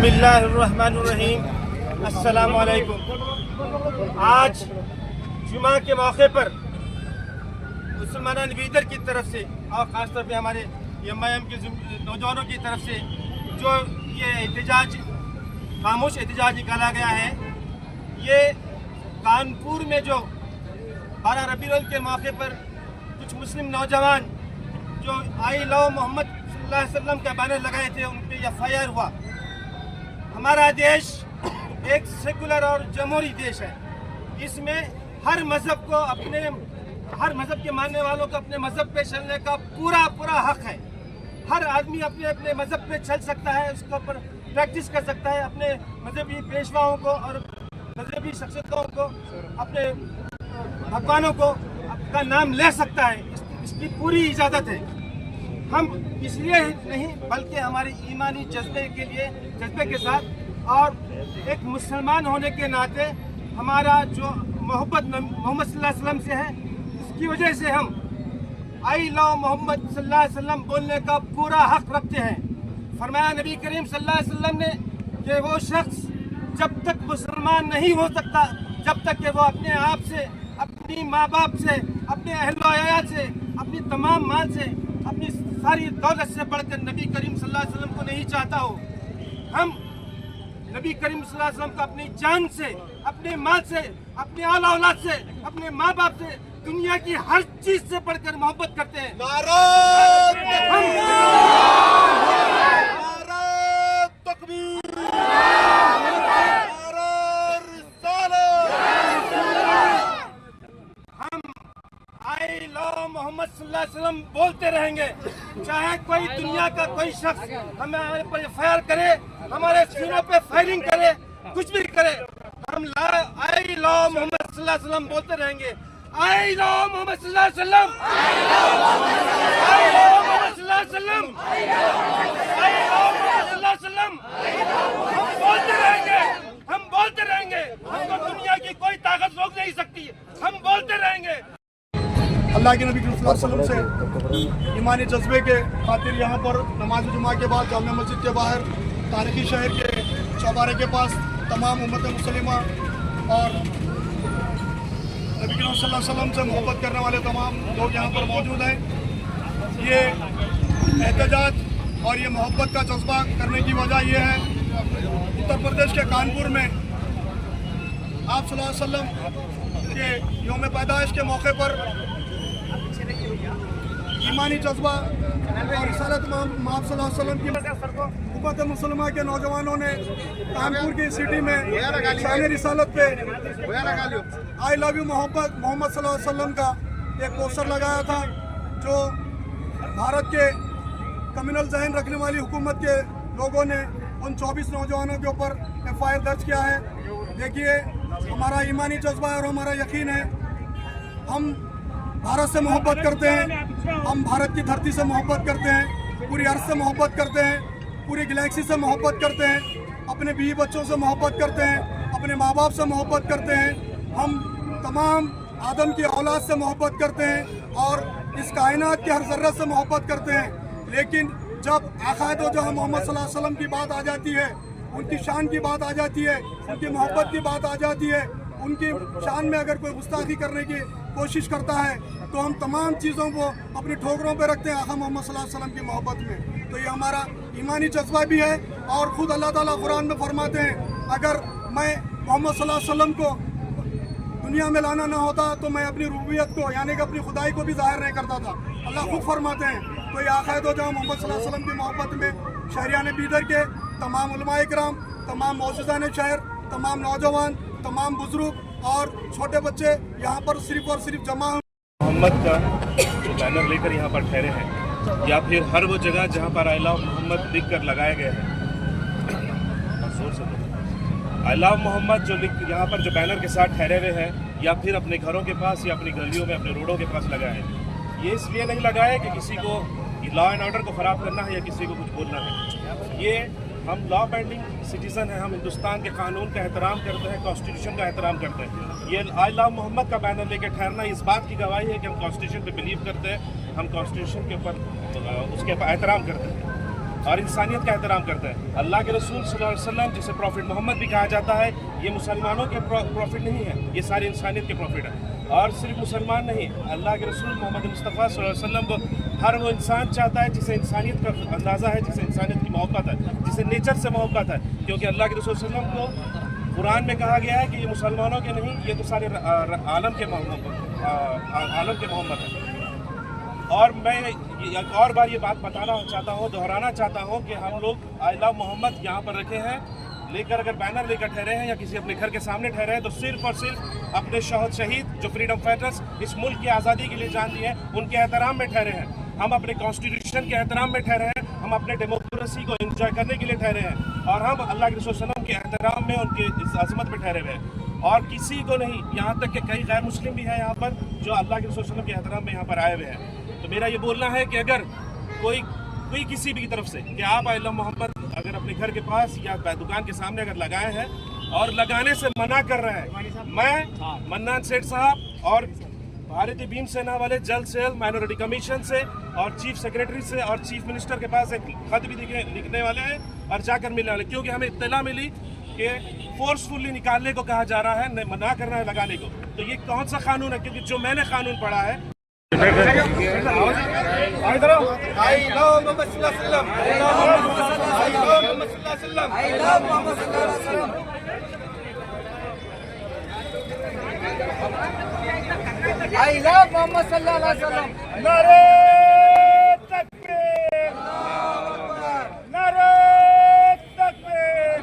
बिस्मिल्लाह अर्रहमान अर्रहीम। अस्सलाम वालेकुम। आज जुमा के मौके पर मुसलमान लीडर की तरफ से और ख़ास तौर पे हमारे एम के नौजवानों की तरफ से जो ये एहतजाज, खामोश एहतजाज निकाला गया है, ये कानपुर में जो 12 रबीउल अव्वल के मौके पर कुछ मुस्लिम नौजवान जो आई लव मोहम्मद सल्लल्लाहु अलैहि वसल्लम का बैनर लगाए थे, उन पर FIR हुआ। हमारा देश एक सेकुलर और जमहूरी देश है। इसमें हर मज़हब के मानने वालों को अपने मज़हब पे चलने का पूरा हक है। हर आदमी अपने अपने मज़हब पे चल सकता है, उसके ऊपर प्रैक्टिस कर सकता है, अपने मजहबी पेशवाओं को और मजहबी शख्सियतों को, अपने भगवानों को का नाम ले सकता है। इसकी पूरी इजाज़त है। हम इसलिए नहीं बल्कि हमारे ईमानी जज्बे के साथ और एक मुसलमान होने के नाते हमारा जो मोहब्बत मोहम्मद सल्लल्लाहु अलैहि वसल्लम से है, इसकी वजह से हम आई लव मोहम्मद सल्लल्लाहु अलैहि वसल्लम बोलने का पूरा हक रखते हैं। फरमाया नबी करीम सल्लल्लाहु अलैहि वसल्लम ने कि वो शख्स जब तक मुसलमान नहीं हो सकता, जब तक कि वो अपने आप से, अपनी माँ बाप से, अपने अहल अयाल से, अपनी तमाम माल से, अपनी सारी दौलत से बढ़कर नबी करीम सल्लल्लाहु अलैहि वसल्लम को नहीं चाहता हो। हम नबी करीम सल्लल्लाहु अलैहि वसल्लम को अपनी जान से, अपने माल से, अपने आला औलाद से, अपने माँ बाप से, दुनिया की हर चीज से बढ़कर मोहब्बत करते हैं। मोहम्मद सल्लल्लाहु अलैहि वसल्लम बोलते रहेंगे, चाहे कोई दुनिया का कोई शख्स हमारे पर फायर करे, हमारे सीनों पे फायरिंग करे, कुछ भी करे, हम आई लव मोहम्मद सल्लल्लाहु अलैहि वसल्लम बोलते रहेंगे। आई लव मोहम्मद सल्लल्लाहु अलैहि वसल्लम, आई लव मोहम्मद सल्लल्लाहु अलैहि वसल्लम, आई लव मोहम्मद सल्लल्लाहु अलैहि वसल्लम। हम बोलते रहेंगे, हम बोलते रहेंगे। हमको दुनिया की कोई ताकत रोक नहीं सकती, हम बोलते रहेंगे। अल्लाह के नबी सल्लल्लाहु अलैहि वसल्लम से ईमानी जज्बे के खातिर यहाँ पर नमाज जुमा के बाद जामिया मस्जिद के बाहर तारीखी शहर के चौबारे के पास तमाम उम्मत मुसलिमा और नबी सल्लल्लाहु अलैहि वसल्लम से मोहब्बत करने वाले तमाम लोग यहाँ पर मौजूद हैं। ये एहतजाज और ये मोहब्बत का जज्बा करने की वजह ये है, उत्तर प्रदेश के कानपुर में आप सल्लल्लाहु अलैहि वसल्लम के यौम पैदाइश के मौके पर ईमानी जज्बा और रिसालत माब सल्लल्लाहु अलैहि वसल्लम की उम्मत मुसलमान के नौजवानों ने कानपुर की सिटी में शान रिसालत पे आई लव यू मोहम्मद सल्लल्लाहु अलैहि वसल्लम का एक पोस्टर लगाया था, जो भारत के कम्युनल जहन रखने वाली हुकूमत के लोगों ने उन 24 नौजवानों के ऊपर FIR दर्ज किया है। देखिए, हमारा ईमानी जज्बा और हमारा यकीन है, हम भारत से मोहब्बत करते हैं, हम भारत की धरती से मोहब्बत करते हैं, पूरी अर्थ से मोहब्बत करते हैं, पूरी गैलेक्सी से मोहब्बत करते हैं, अपने बीवी बच्चों से मोहब्बत करते हैं, अपने माँ बाप से मोहब्बत करते हैं, हम तमाम आदम की औलाद से मोहब्बत करते हैं और इस कायनात के हर ज़र्रत से मोहब्बत करते हैं। लेकिन जब आक़ाए दो जहां मोहम्मद सल्लल्लाहु अलैहि वसल्लम की बात आ जाती है, उनकी शान की बात आ जाती है, उनकी मोहब्बत की बात आ जाती है, उनकी शान में अगर कोई गुस्ताखी करने की कोशिश करता है तो हम तमाम चीज़ों को अपनी ठोकरों पे रखते हैं आका मोहम्मद सल्लल्लाहु अलैहि वसल्लम की मोहब्बत में। तो ये हमारा ईमानी जज्बा भी है और ख़ुद अल्लाह ताला कुरान में फरमाते हैं, अगर मैं मोहम्मद सल्लल्लाहु अलैहि वसल्लम को दुनिया में लाना ना होता तो मैं अपनी रुबूबियत को यानी कि अपनी खुदाई को भी ज़ाहिर नहीं करता था। अल्लाह खुद फरमाते हैं। तो ये आक़ाए दो जहां मोहम्मद सल्लल्लाहु अलैहि वसल्लम की मोहब्बत में शहरियान बीदर के तमाम उलमाए किराम, तमाम मौजूदान शहर, तमाम नौजवान, तमाम बुजुर्ग और छोटे बच्चे यहाँ पर सिर्फ और सिर्फ जमा मोहम्मद का बैनर लेकर यहाँ पर ठहरे हैं, या फिर हर वो जगह जहाँ पर आई लव मोहम्मद लिख कर लगाए गए हैं, आई लव मोहम्मद जो यहाँ पर जो बैनर के साथ ठहरे हुए हैं, या फिर अपने घरों के पास या अपनी गलियों में, अपने रोडों के पास लगाए हैं। ये इसलिए नहीं लगाए कि किसी को लॉ एंड ऑर्डर को ख़राब करना है या किसी को कुछ बोलना है। ये हम लॉ बेंडिंग सिटीज़न हैं, हम हिंदुस्तान के कानून का एहतराम करते हैं, कॉन्स्टिट्यूशन का एहतराम करते हैं। ये आई लव मोहम्मद का बैनर लेके ठहरना इस बात की गवाही है कि हम कॉन्स्टिट्यूशन पे बिलीव करते हैं, हम कॉन्स्टिट्यूशन के ऊपर उसके एहतराम करते हैं। और इंसानियत का एहतराम करता है। अल्लाह के रसूल सल्लल्लाहु अलैहि वसल्लम, जिसे प्रॉफिट मोहम्मद भी कहा जाता है, ये मुसलमानों के प्रॉफिट नहीं है, ये सारी इंसानियत के प्रॉफिट है। और सिर्फ मुसलमान नहीं, अल्लाह के रसूल मोहम्मद मुस्तफ़ा सल्लल्लाहु अलैहि वसल्लम को हर वो इंसान चाहता है जिसे इंसानियत का अंदाज़ा है, जिसे इंसानियत की मोहब्बत है, जिसे नेचर से मोहब्बत है। क्योंकि अल्लाह के रसूल सल्लल्लाहु अलैहि वसल्लम को कुरान में कहा गया है कि ये मुसलमानों के नहीं, ये तो सारे आलम के मोहम्मद है। और मैं एक और बार ये बात बताना चाहता हूँ, दोहराना चाहता हूँ कि हम लोग आई लव मोहम्मद यहाँ पर रखे हैं, लेकर अगर बैनर लेकर ठहरे हैं या किसी अपने घर के सामने ठहरे हैं, तो सिर्फ और सिर्फ अपने शहीद जो फ्रीडम फाइटर्स इस मुल्क की आज़ादी के लिए जान दिए हैं, उनके एहतराम में ठहरे हैं। हम अपने कॉन्स्टिट्यूशन के एहतराम में ठहरे हैं, हम अपने डेमोक्रेसी को एंजॉय करने के लिए ठहरे हैं, और हम अल्लाह के रसूल सल्लल्लाहु अलैहि वसल्लम के एहतराम में, उनकी इस अज़मत में ठहरे हुए हैं। और किसी को नहीं, यहाँ तक कि कई गैर मुस्लिम भी हैं यहाँ पर जो अल्लाह के रसूल सल्लल्लाहु अलैहि वसल्लम के एहतराम में यहाँ पर आए हुए हैं। तो मेरा ये बोलना है कि अगर कोई किसी भी तरफ से कि आप आई लव मोहम्मद अगर अपने घर के पास या दुकान के सामने अगर लगाए हैं और लगाने से मना कर रहे हैं, मैं मन्नान सेठ साहब और भारतीय भीम सेना वाले जल्द से जल्द माइनॉरिटी कमीशन से और चीफ सेक्रेटरी से और चीफ मिनिस्टर के पास एक खत भी लिखने वाले हैं और जाकर मिलने वाले, क्योंकि हमें इत्तला मिली कि फोर्सफुली निकालने को कहा जा रहा है, मना कर रहा है लगाने को। तो ये कौन सा कानून है? क्योंकि जो मैंने कानून पढ़ा है, I love Muhammad sallallahu alaihi wasallam. नारे तकबीर, नारे तकबीर।